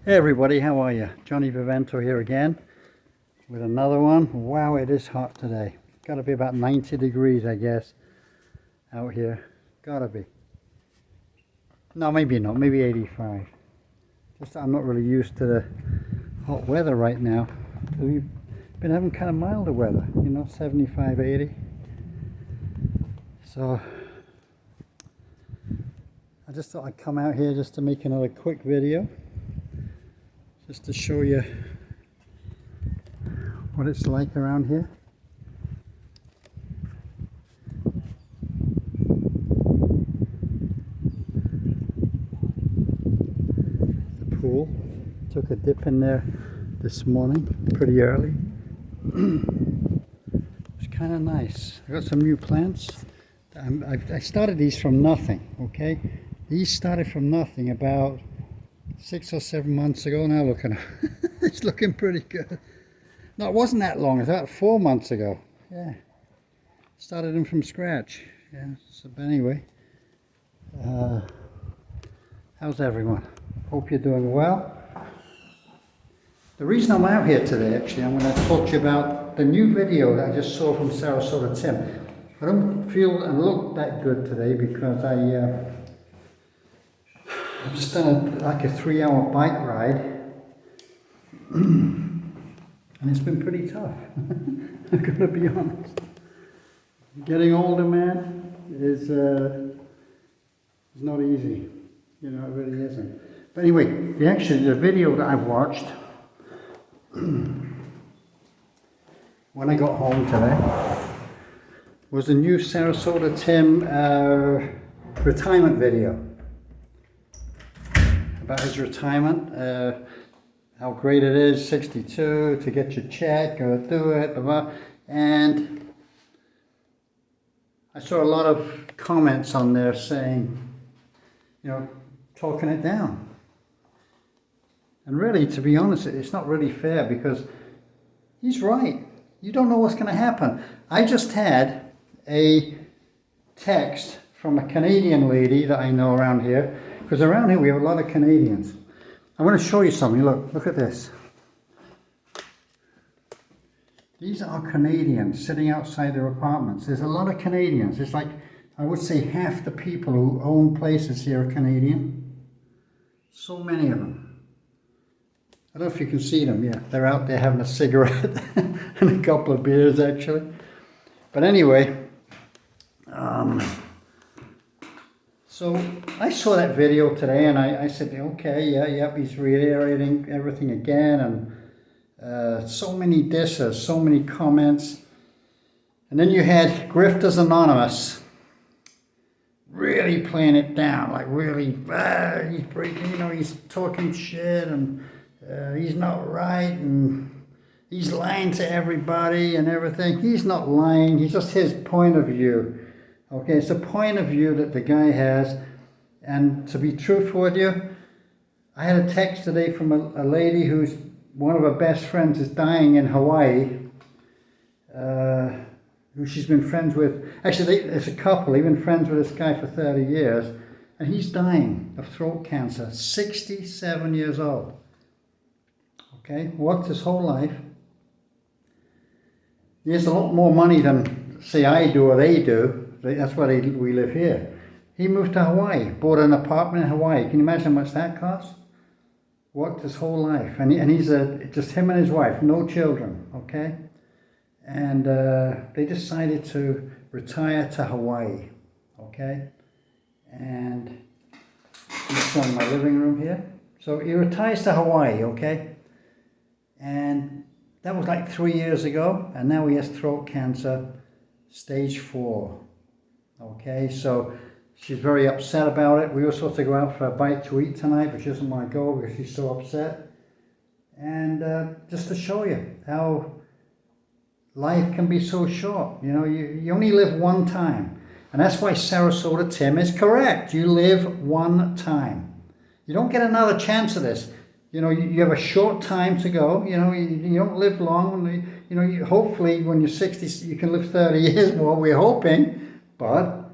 Hey everybody, how are you? Johnny Vivento here again with another one. Wow, it is hot today. Got to be about 90 degrees, I guess, out here. Gotta be. No, maybe not. Maybe 85. Just I'm not really used to the hot weather right now. We've been having kind of milder weather, 75, 80. So I just thought I'd come out here just to make another quick video, just to show you what it's like around here. The pool. Took a dip in there this morning, pretty early. It's kind of nice. I got some new plants. I started these from nothing, okay? These started from nothing about 6 or 7 months ago. Now look at them. It's looking pretty good. No, it wasn't that long. It was about 4 months ago. Yeah. Started them from scratch. Yeah. So, but anyway, how's everyone? Hope you're doing well. The reason I'm out here today, actually, I'm going to talk to you about the new video that I just saw from Sarasota Tim. I don't feel and look that good today because I've just done like a 3-hour bike ride. And it's been pretty tough. I've got to be honest. Getting older, man, is not easy. It really isn't. But anyway, the video that I watched when I got home today was the new Sarasota Tim retirement video about his retirement. How great it is, 62, to get your check, or do it, blah, blah. And I saw a lot of comments on there saying, talking it down. And really, to be honest, it's not really fair because he's right. You don't know what's going to happen. I just had a text from a Canadian lady that I know around here, because around here we have a lot of Canadians. I want to show you something. Look at this. These are Canadians sitting outside their apartments. There's a lot of Canadians. It's like, I would say half the people who own places here are Canadian. So many of them. I don't know if you can see them. Yeah, they're out there having a cigarette and a couple of beers, actually. But anyway, so I saw that video today, and I said, okay, yep, he's reiterating everything again, and so many disses, so many comments. And then you had Grifters Anonymous really playing it down, like really, he's breaking, he's talking shit, and he's not right, and he's lying to everybody and everything. He's not lying, he's just his point of view. Okay, it's a point of view that the guy has, and to be truthful with you, I had a text today from a lady who's one of her best friends is dying in Hawaii, who she's been friends with. Actually, it's a couple. They've been friends with this guy for 30 years, and he's dying of throat cancer, 67 years old. Okay, worked his whole life. He has a lot more money than, say, I do or they do. That's why we live here. He moved to Hawaii, bought an apartment in Hawaii. Can you imagine how much that costs? Worked his whole life. And he's just him and his wife, no children, okay? And they decided to retire to Hawaii, okay? And he's showing my living room here. So he retires to Hawaii, okay? And that was like 3 years ago, and now he has throat cancer, stage 4. Okay, so she's very upset about it. We were supposed to go out for a bite to eat tonight, but she doesn't want to go because she's so upset. And just to show you how life can be so short. You only live one time. And that's why Sarasota Tim is correct. You live one time. You don't get another chance of this. You have a short time to go. You don't live long. Hopefully when you're 60, you can live 30 years more, we're hoping. But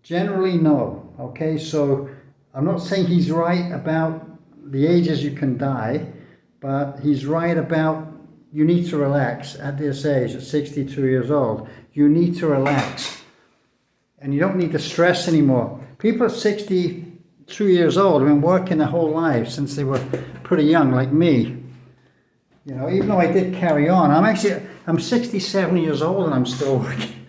generally, no. Okay, so I'm not saying he's right about the ages you can die, but he's right about you need to relax at this age, at 62 years old. You need to relax. And you don't need to stress anymore. People at 62 years old have been working their whole lives since they were pretty young, like me. You know, even though I did carry on, I'm 67 years old and I'm still working.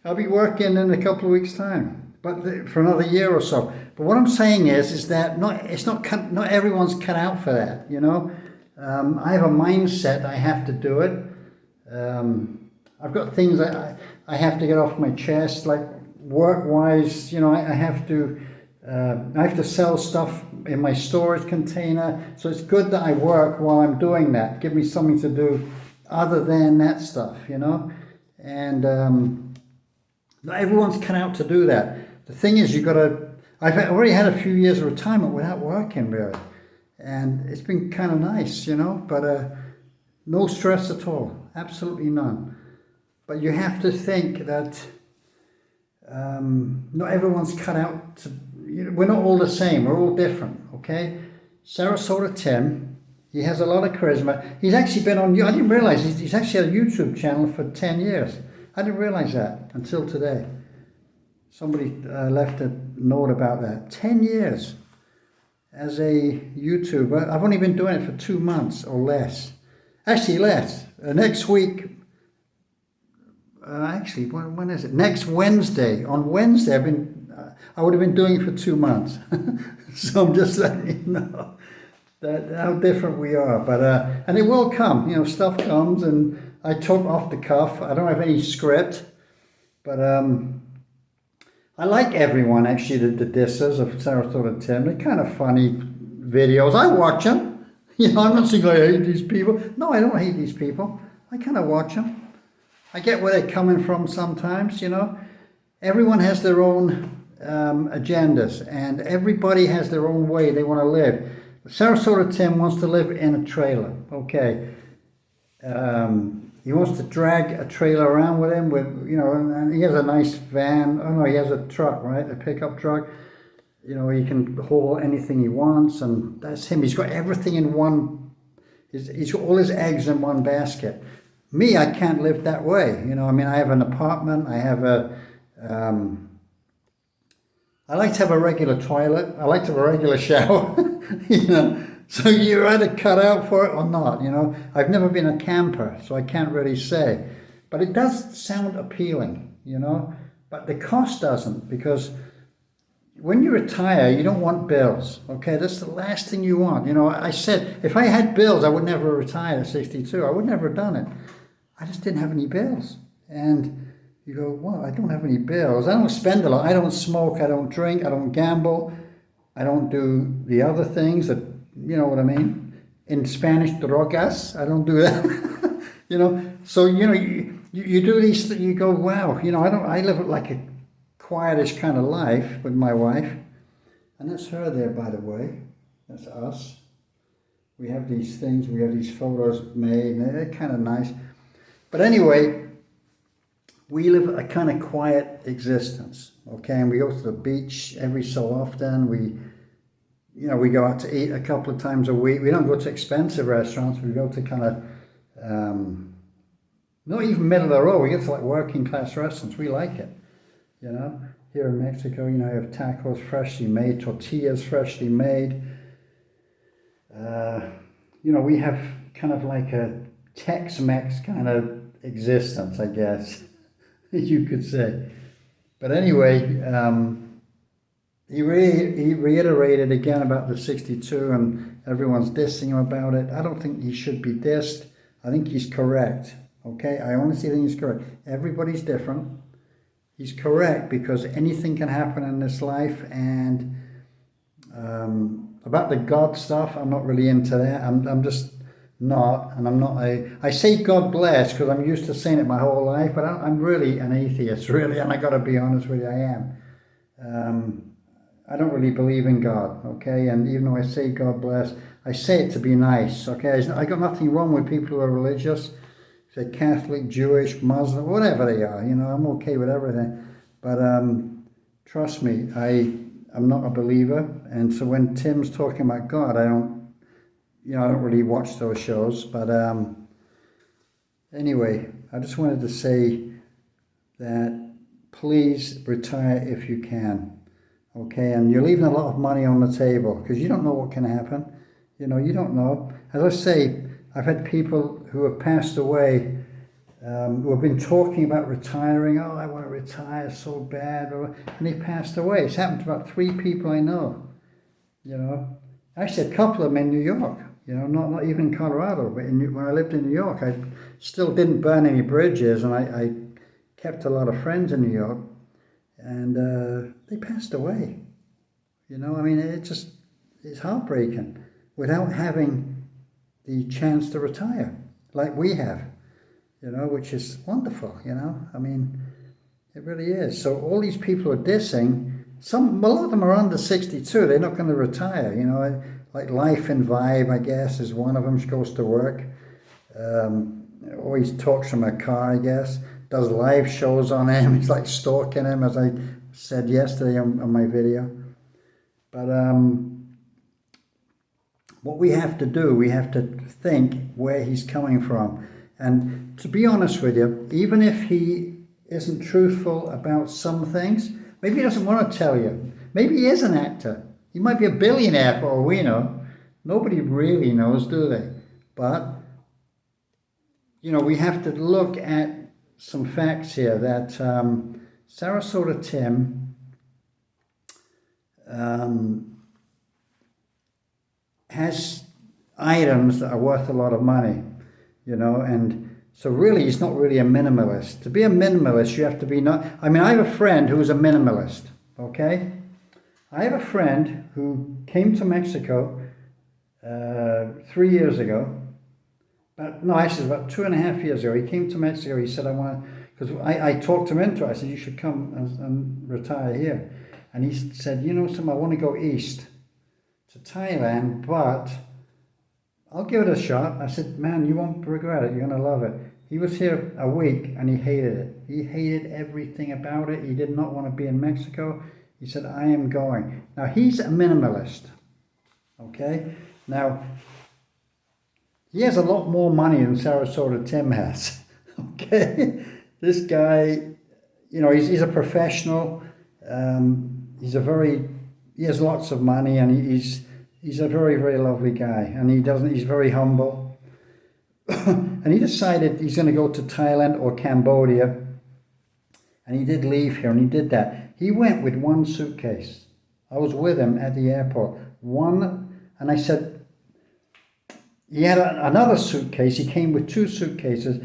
I'll be working in a couple of weeks' time, but for another year or so. But what I'm saying is that not everyone's cut out for that, you know. I have a mindset I have to do it. I've got things that I have to get off my chest, like work-wise, you know, I have to sell stuff in my storage container. So it's good that I work while I'm doing that. Give me something to do other than that stuff, you know. And not everyone's cut out to do that. The thing is, I've already had a few years of retirement without working, really. And it's been kind of nice, you know, but no stress at all, absolutely none. But you have to think that not everyone's cut out to, you know, we're not all the same, we're all different, okay? Sarasota Tim, he has a lot of charisma. He's actually been on, I didn't realize, he's actually had a YouTube channel for 10 years. I didn't realize that until today. Somebody left a note about that. 10 years. As a YouTuber, I've only been doing it for 2 months or less. Actually, less. Next week, when is it? Next Wednesday. On Wednesday, I would have been doing it for 2 months. So I'm just letting you know that how different we are. But and it will come. You know, stuff comes, and I talk off the cuff. I don't have any script, but I like everyone, actually, the dissers of Sarasota Tim. They're kind of funny videos. I watch them. You know, I'm not saying I hate these people. No, I don't hate these people. I kind of watch them. I get where they're coming from sometimes, you know. Everyone has their own agendas, and everybody has their own way they want to live. Sarasota Tim wants to live in a trailer, okay. He wants to drag a trailer around with him, you know, and he has a nice van. Oh no, he has a truck, right? A pickup truck. You know, he can haul anything he wants, and that's him. He's got everything in one. He's got all his eggs in one basket. Me, I can't live that way. You know, I mean, I have an apartment. I have I like to have a regular toilet. I like to have a regular shower. You know. So you're either cut out for it or not, you know. I've never been a camper, so I can't really say. But it does sound appealing, you know. But the cost doesn't, because when you retire, you don't want bills, okay? That's the last thing you want. You know, I said, if I had bills, I would never have retired at 62. I would never have done it. I just didn't have any bills. And you go, well, I don't have any bills. I don't spend a lot. I don't smoke. I don't drink. I don't gamble. I don't do the other things that, you know what I mean? In Spanish, drogas. I don't do that. You know, so, you know, you do these, you go, wow, you know, I live like a quietish kind of life with my wife. And that's her there, by the way. That's us. We have these things, we have these photos made, and they're kind of nice. But anyway, we live a kind of quiet existence, okay? And we go to the beach every so often. We go out to eat a couple of times a week. We don't go to expensive restaurants. We go to kind of, not even middle of the road. We get to like working class restaurants. We like it, you know. Here in Mexico, you know, you have tacos freshly made, tortillas freshly made. You know, we have kind of like a Tex-Mex kind of existence, I guess, you could say. But anyway, he reiterated again about the 62, and everyone's dissing him about it. I don't think he should be dissed. I think he's correct, okay? I honestly think he's correct. Everybody's different. He's correct, because anything can happen in this life, and about the God stuff, I'm not really into that. I'm just not, and I'm not I say God bless because I'm used to saying it my whole life, but I'm really an atheist, really, and I got to be honest with you, I am. I don't really believe in God, okay? And even though I say God bless, I say it to be nice, okay? I got nothing wrong with people who are religious, say Catholic, Jewish, Muslim, whatever they are, you know, I'm okay with everything. But trust me, I'm not a believer, And so when Tim's talking about God, I don't really watch those shows. But anyway, I just wanted to say that please retire if you can. Okay, and you're leaving a lot of money on the table because you don't know what can happen. You don't know. As I say, I've had people who have passed away who have been talking about retiring. Oh, I want to retire so bad. And they passed away. It's happened to about 3 people I know. Actually a couple of them in New York. Not even in Colorado, but when I lived in New York, I still didn't burn any bridges, and I kept a lot of friends in New York. And they passed away. It's heartbreaking without having the chance to retire like we have, which is wonderful, it really is. So all these people are dissing, a lot of them are under 62, they're not going to retire, like Life and Vibe, I guess, is one of them. She goes to work, always talks from her car, I guess. Does live shows on him. He's like stalking him, as I said yesterday on my video. But what we have to do, we have to think where he's coming from. And to be honest with you, even if he isn't truthful about some things, maybe he doesn't want to tell you. Maybe he is an actor. He might be a billionaire for all we know. Nobody really knows, do they? But, we have to look at some facts here that Sarasota Tim has items that are worth a lot of money, and so really he's not really a minimalist. To be a minimalist, you have to be I have a friend who is a minimalist, okay? I have a friend who came to Mexico 3 years ago. Actually, about 2.5 years ago, he came to Mexico. He said, because I talked him into it. I said, you should come and retire here. And he said, I want to go east to Thailand, but I'll give it a shot. I said, man, you won't regret it. You're going to love it. He was here a week and he hated it. He hated everything about it. He did not want to be in Mexico. He said, I am going. Now, he's a minimalist, okay? Now, he has a lot more money than Sarasota Tim has, okay? This guy, he's a professional. He has lots of money, and he's a very, very lovely guy. And he's very humble. And he decided he's going to go to Thailand or Cambodia. And he did leave here, and he did that. He went with 1 suitcase. I was with him at the airport. And I said, he had another suitcase. He came with 2 suitcases.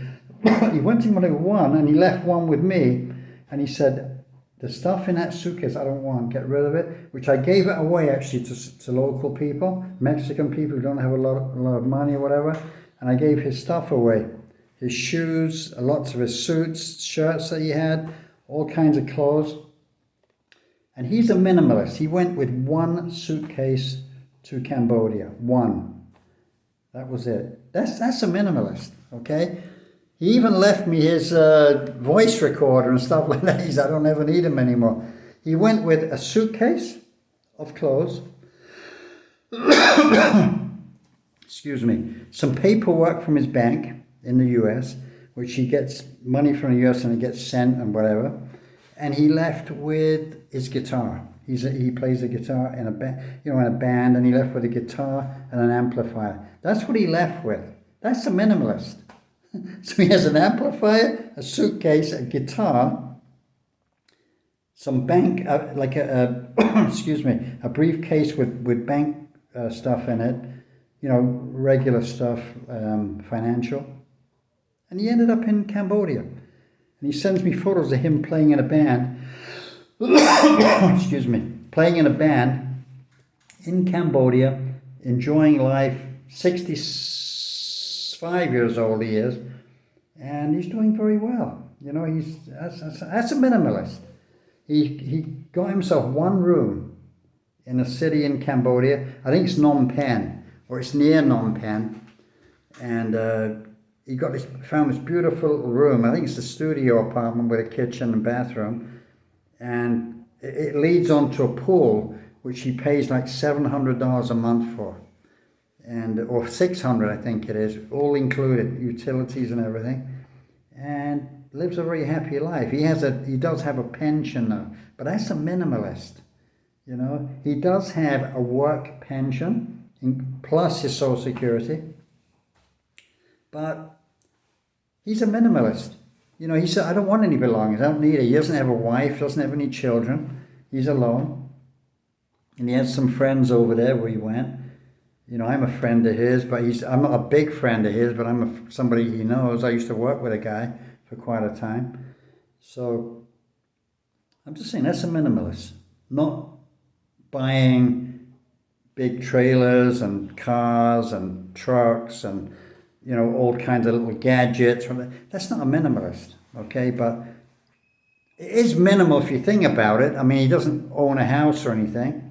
He went in with 1, and he left 1 with me. And he said, the stuff in that suitcase I don't want, get rid of it. Which I gave it away actually to local people, Mexican people who don't have a lot of money or whatever. And I gave his stuff away. His shoes, lots of his suits, shirts that he had, all kinds of clothes. And he's a minimalist. He went with 1 suitcase to Cambodia. 1. That was it. That's a minimalist, okay? He even left me his voice recorder and stuff like that. He said, I don't ever need him anymore. He went with a suitcase of clothes, excuse me, some paperwork from his bank in the US, which he gets money from the US and it gets sent and whatever. And he left with his guitar. He plays the guitar in a band, and he left with a guitar and an amplifier. That's what he left with. That's a minimalist. So he has an amplifier, a suitcase, a guitar, some bank, excuse me, a briefcase with bank stuff in it, regular stuff, financial. And he ended up in Cambodia. And he sends me photos of him playing in a band. Excuse me, playing in a band in Cambodia, enjoying life. 65 years old he is, and he's doing very well. That's a minimalist. He got himself 1 room in a city in Cambodia. I think it's Phnom Penh, or it's near Phnom Penh, and he found this beautiful room. I think it's a studio apartment with a kitchen and bathroom. And it leads onto a pool, which he pays like $700 a month for, or $600 I think it is, all included, utilities and everything, and lives a very happy life. He does have a pension now, but that's a minimalist. You know, he does have a work pension plus his Social Security, but he's a minimalist. You know, he said, I don't want any belongings. I don't need it. He doesn't have a wife, doesn't have any children. He's alone. And he has some friends over there where he went. You know, I'm a friend of his, but I'm not a big friend of his, but I'm somebody he knows. I used to work with a guy for quite a time. So I'm just saying that's a minimalist. Not buying big trailers and cars and trucks and, you know, all kinds of little gadgets. That's not a minimalist, okay? But it is minimal if you think about it. I mean, he doesn't own a house or anything.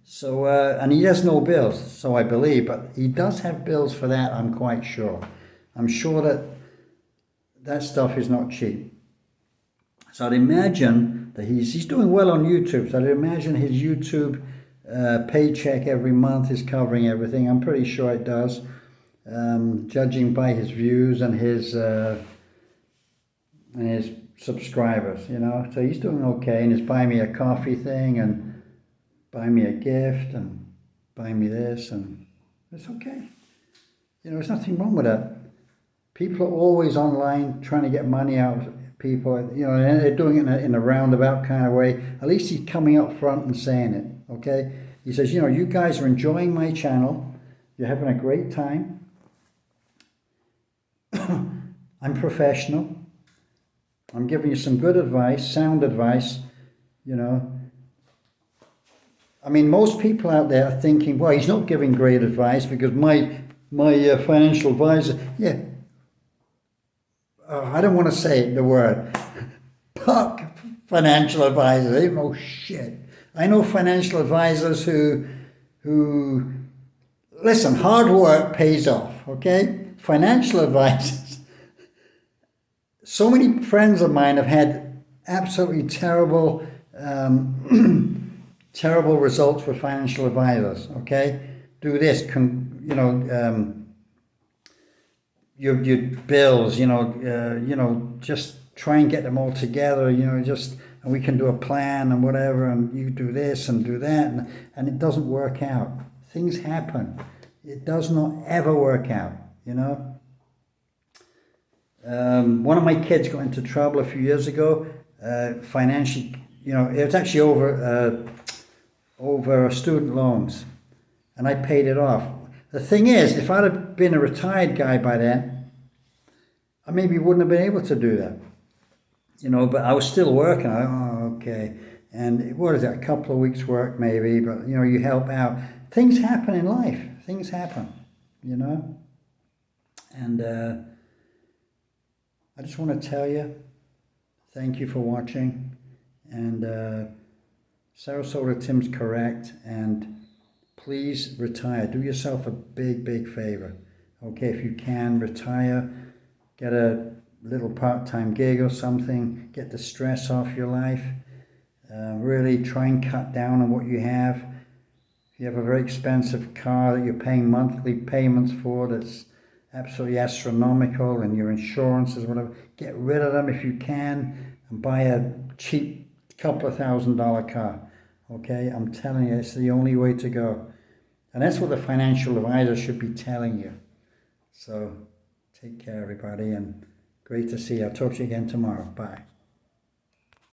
So, and he has no bills, so I believe, but he does have bills for that, I'm quite sure. I'm sure that stuff is not cheap. So I'd imagine that he's doing well on YouTube. So I'd imagine his YouTube paycheck every month is covering everything. I'm pretty sure it does, judging by his views and his subscribers, you know. So he's doing okay, and his buy me a coffee thing and buy me a gift and buy me this, and it's okay. You know, there's nothing wrong with that. People are always online trying to get money out of people, you know, and they're doing it in a roundabout kind of way. At least he's coming up front and saying it, okay? He says, you know, you guys are enjoying my channel. You're having a great time. I'm professional. I'm giving you some good advice, sound advice, you know. I mean, most people out there are thinking, well, he's not giving great advice because my financial advisor, yeah, I don't want to say the word, fuck financial advisors, they don't know shit. I know financial advisors who, listen, hard work pays off, okay? Financial advisors, so many friends of mine have had absolutely terrible, terrible results with financial advisors, okay? Do this, your bills, just try and get them all together, and we can do a plan and whatever, and you do this and do that, and it doesn't work out. Things happen. It does not ever work out, you know? One of my kids got into trouble a few years ago, financially, it was actually over student loans, and I paid it off. The thing is, if I'd have been a retired guy by then, I maybe wouldn't have been able to do that, but I was still working. Okay, and what is it, a couple of weeks work maybe, but you help out. Things happen in life, things happen, and I just want to tell you, thank you for watching, and Sarasota Tim's correct, and please retire. Do yourself a big favor. Okay, if you can, retire, get a little part-time gig or something, get the stress off your life. Really try and cut down on what you have. If you have a very expensive car that you're paying monthly payments for that's absolutely astronomical, and your insurances, whatever, get rid of them if you can and buy a cheap couple of $1,000 car. Okay, I'm telling you, it's the only way to go. And that's what the financial advisor should be telling you. So take care, everybody, and great to see you. I'll talk to you again tomorrow. Bye.